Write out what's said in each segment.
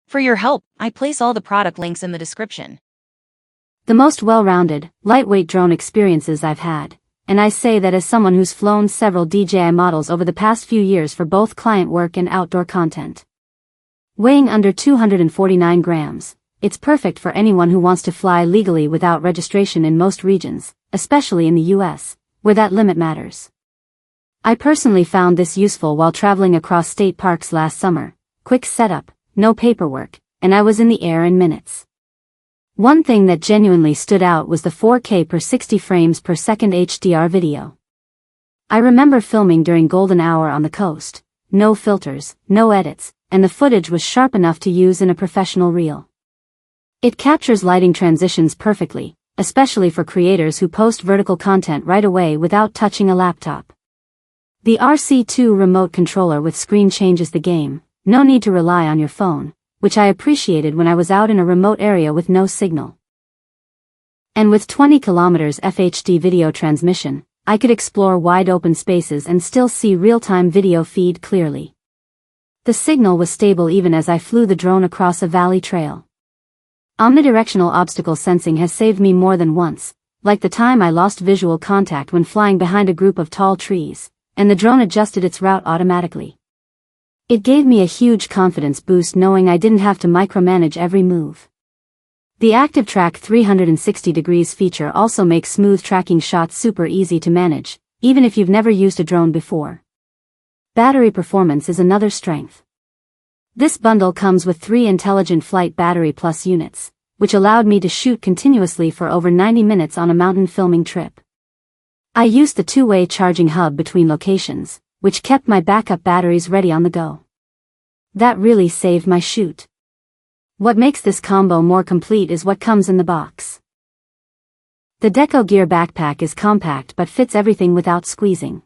For your help, I place all the product links in the description. The most well-rounded, lightweight drone experiences I've had, and I say that as someone who's flown several DJI models over the past few years for both client work and outdoor content. Weighing under 249 grams, it's perfect for anyone who wants to fly legally without registration in most regions, especially in the US, where that limit matters. I personally found this useful while traveling across state parks last summer. Quick setup, no paperwork, and I was in the air in minutes. One thing that genuinely stood out was the 4K per 60 frames per second HDR video. I remember filming during golden hour on the coast, no filters, no edits, and the footage was sharp enough to use in a professional reel. It captures lighting transitions perfectly, especially for creators who post vertical content right away without touching a laptop. The RC2 remote controller with screen changes the game. No need to rely on your phone, which I appreciated when I was out in a remote area with no signal. And with 20 kilometers FHD video transmission, I could explore wide open spaces and still see real-time video feed clearly. The signal was stable even as I flew the drone across a valley trail. Omnidirectional obstacle sensing has saved me more than once, like the time I lost visual contact when flying behind a group of tall trees, and the drone adjusted its route automatically. It gave me a huge confidence boost knowing I didn't have to micromanage every move. The ActiveTrack 360 degrees feature also makes smooth tracking shots super easy to manage, even if you've never used a drone before. Battery performance is another strength. This bundle comes with 3 Intelligent Flight Battery Plus units, which allowed me to shoot continuously for over 90 minutes on a mountain filming trip. I used the 2-way charging hub between locations, which kept my backup batteries ready on the go. That really saved my shoot. What makes this combo more complete is what comes in the box. The Deco Gear backpack is compact but fits everything without squeezing.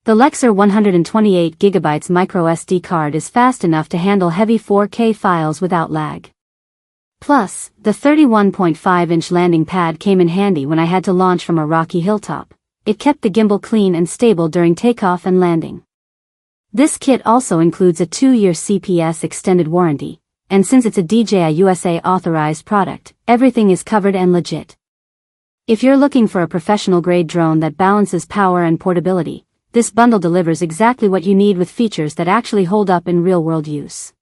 The Lexer 128GB micro SD card is fast enough to handle heavy 4K files without lag. Plus, the 31.5-inch landing pad came in handy when I had to launch from a rocky hilltop. It kept the gimbal clean and stable during takeoff and landing. This kit also includes a 2-year CPS extended warranty, and since it's a DJI USA authorized product, everything is covered and legit. If you're looking for a professional-grade drone that balances power and portability, this bundle delivers exactly what you need with features that actually hold up in real-world use.